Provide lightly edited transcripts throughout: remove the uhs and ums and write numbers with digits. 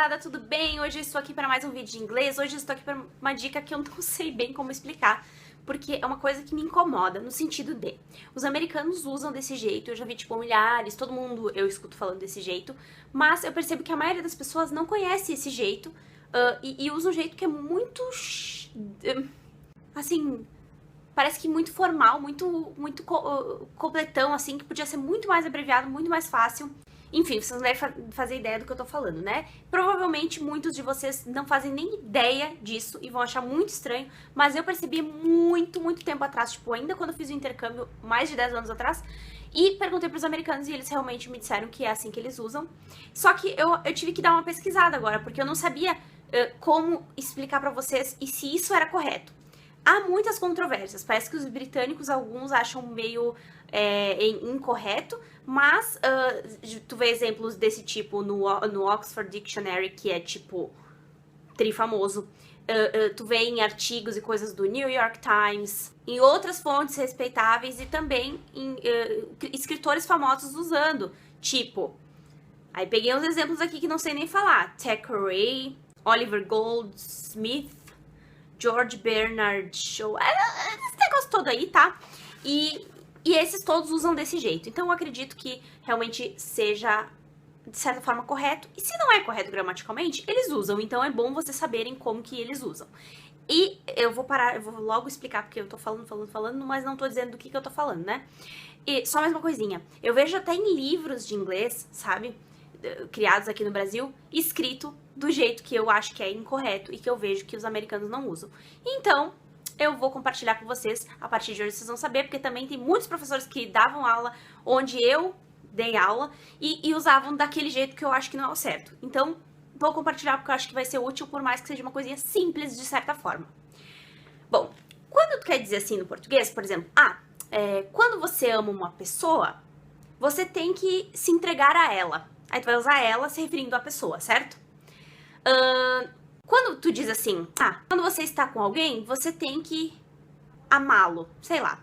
moçada, tudo bem? Hoje eu estou aqui para mais um vídeo de inglês. Hoje eu estou aqui para uma dica que eu não sei bem como explicar, porque é uma coisa que me incomoda, no sentido de os americanos usam desse jeito, eu já vi tipo milhares, todo mundo eu escuto falando desse jeito, mas eu percebo que a maioria das pessoas não conhece esse jeito e usa um jeito que é muito, assim, parece que muito formal, muito completão, assim, que podia ser muito mais abreviado, muito mais fácil. Enfim, vocês não devem fazer ideia do que eu tô falando, né? Provavelmente muitos de vocês não fazem nem ideia disso e vão achar muito estranho, mas eu percebi muito tempo atrás, tipo, ainda quando eu fiz o intercâmbio, mais de 10 anos atrás, e perguntei pros americanos e eles realmente me disseram que é assim que eles usam. Só que eu tive que dar uma pesquisada agora, porque eu não sabia como explicar pra vocês e se isso era correto. Há muitas controvérsias, parece que os britânicos, alguns acham meio incorreto, mas tu vê exemplos desse tipo no Oxford Dictionary, que é tipo trifamoso. Tu vê em artigos e coisas do New York Times, em outras fontes respeitáveis e também em escritores famosos usando, tipo... Aí peguei uns exemplos aqui que não sei nem falar. Thackeray, Oliver Goldsmith, George Bernard Shaw, esse negócio todo aí, tá? E esses todos usam desse jeito. Então eu acredito que realmente seja, de certa forma, correto. E se não é correto gramaticalmente, eles usam. Então é bom vocês saberem como que eles usam. E eu vou logo explicar, porque eu tô falando, mas não tô dizendo do que eu tô falando, né? E só mais uma coisinha. Eu vejo até em livros de inglês, sabe? Criados aqui no Brasil, escrito do jeito que eu acho que é incorreto e que eu vejo que os americanos não usam. Então, eu vou compartilhar com vocês, a partir de hoje vocês vão saber, porque também tem muitos professores que davam aula onde eu dei aula e usavam daquele jeito que eu acho que não é o certo. Então, vou compartilhar porque eu acho que vai ser útil, por mais que seja uma coisinha simples de certa forma. Bom, quando tu quer dizer assim no português, por exemplo, quando você ama uma pessoa, você tem que se entregar a ela. Aí tu vai usar ela se referindo à pessoa, certo? Quando tu diz assim, quando você está com alguém, você tem que amá-lo, sei lá,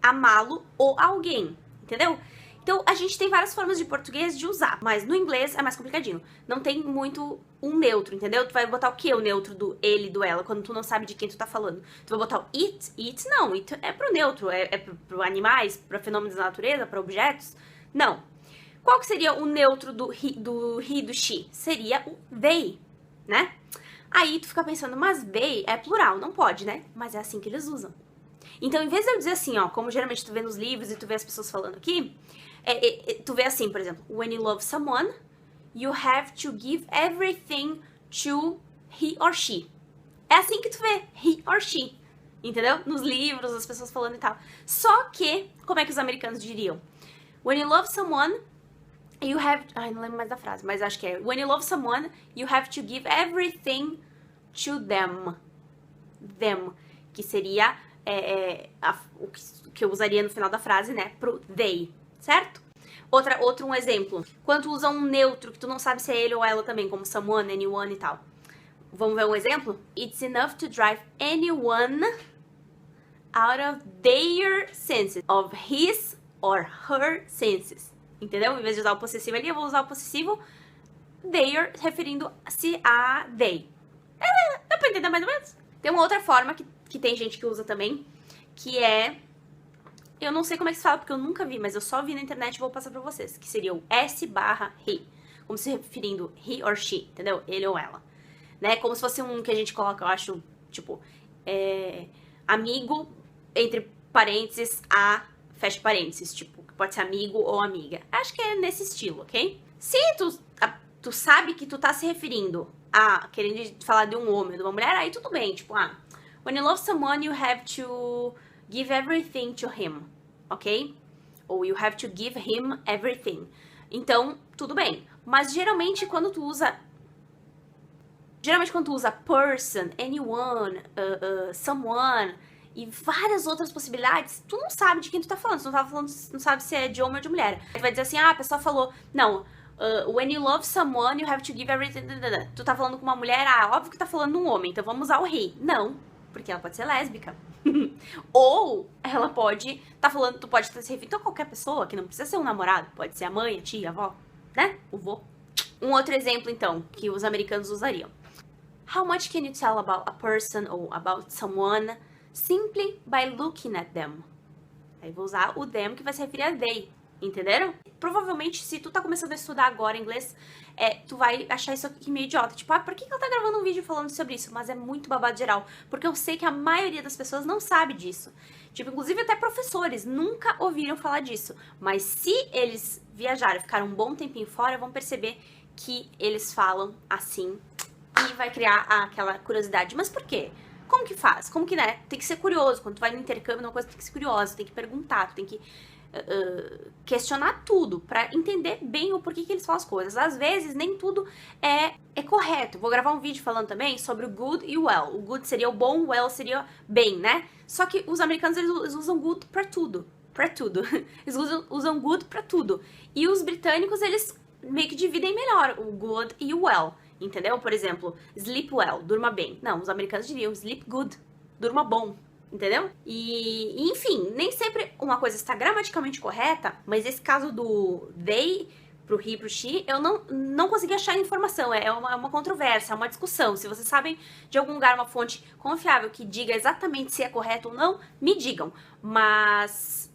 amá-lo ou alguém, entendeu? Então, a gente tem várias formas de português de usar, mas no inglês é mais complicadinho. Não tem muito um neutro, entendeu? Tu vai botar o que, o neutro do ele, do ela, quando tu não sabe de quem tu tá falando? Tu vai botar o it não, it é pro neutro, é pro animais, pra fenômenos da natureza, pra objetos? Não. Qual que seria o neutro do he, do she? Seria o they, né? Aí tu fica pensando, mas they é plural, não pode, né? Mas é assim que eles usam. Então, em vez de eu dizer assim, ó, como geralmente tu vê nos livros e tu vê as pessoas falando aqui, tu vê assim, por exemplo, when you love someone, you have to give everything to he or she. É assim que tu vê, he or she, entendeu? Nos livros, as pessoas falando e tal. Só que, como é que os americanos diriam? When you love someone, you have... Ai, não lembro mais da frase, mas acho que é when you love someone, you have to give everything to them. Them, que seria o que eu usaria no final da frase, né, pro they, certo? Outro exemplo, quando tu usa um neutro, que tu não sabe se é ele ou ela também, como someone, anyone e tal. Vamos ver um exemplo? It's enough to drive anyone out of their senses, of his or her senses. Entendeu? Em vez de usar o possessivo ali, eu vou usar o possessivo their, referindo-se a they. Dá pra entender mais ou menos? Tem uma outra forma que tem gente que usa também, que é... Eu não sei como é que se fala, porque eu nunca vi, mas eu só vi na internet e vou passar pra vocês. Que seria o S/he. Como se referindo he or she, entendeu? Ele ou ela. Né? Como se fosse um que a gente coloca, eu acho, tipo... amigo, entre parênteses, fecha parênteses. Tipo, pode ser amigo ou amiga. Acho que é nesse estilo, ok? Se tu sabe que tu tá se referindo querendo falar de um homem ou de uma mulher, aí tudo bem. Tipo, when you love someone, you have to give everything to him, ok? Ou you have to give him everything. Então, tudo bem. Mas geralmente quando tu usa person, anyone, someone e várias outras possibilidades, tu não sabe de quem tu tá falando. Tu não sabe se é de homem ou de mulher. Tu vai dizer assim, a pessoa falou, não, when you love someone, you have to give everything. Tu tá falando com uma mulher, óbvio que tá falando de um homem, então vamos usar o he. Não, porque ela pode ser lésbica. Ou ela pode tu pode estar se referindo a qualquer pessoa, que não precisa ser um namorado, pode ser a mãe, a tia, a avó, né? O vô. Um outro exemplo, então, que os americanos usariam. How much can you tell about a person or about someone simply by looking at them? Aí vou usar o them, que vai se referir a they. Entenderam? Provavelmente, se tu tá começando a estudar agora inglês, tu vai achar isso aqui meio idiota. Tipo, por que ela tá gravando um vídeo falando sobre isso? Mas é muito babado geral. Porque eu sei que a maioria das pessoas não sabe disso. Tipo, inclusive até professores nunca ouviram falar disso. Mas se eles viajarem e ficaram um bom tempinho fora, vão perceber que eles falam assim e vai criar aquela curiosidade. Mas por quê? Como que faz? Como que, né? Tem que ser curioso. Quando tu vai no intercâmbio, uma coisa tem que ser curiosa, tem que perguntar, tu tem que questionar tudo pra entender bem o porquê que eles falam as coisas. Às vezes, nem tudo é correto. Vou gravar um vídeo falando também sobre o good e o well. O good seria o bom, o well seria bem, né? Só que os americanos, eles usam good pra tudo. Pra tudo. Eles usam good pra tudo. E os britânicos, eles meio que dividem melhor o good e o well. Entendeu? Por exemplo, sleep well, durma bem. Não, os americanos diriam sleep good, durma bom. Entendeu? E enfim, nem sempre uma coisa está gramaticalmente correta, mas esse caso do they pro he e pro she, eu não consegui achar informação. É uma controvérsia, é uma discussão. Se vocês sabem de algum lugar, uma fonte confiável que diga exatamente se é correto ou não, me digam. Mas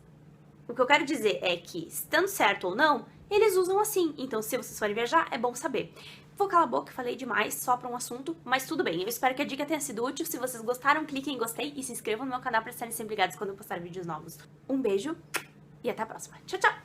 o que eu quero dizer é que, estando certo ou não, eles usam assim. Então, se vocês forem viajar, é bom saber. Vou calar a boca, falei demais só pra um assunto, mas tudo bem. Eu espero que a dica tenha sido útil. Se vocês gostaram, cliquem em gostei e se inscrevam no meu canal pra estarem sempre ligados quando eu postar vídeos novos. Um beijo e até a próxima. Tchau, tchau!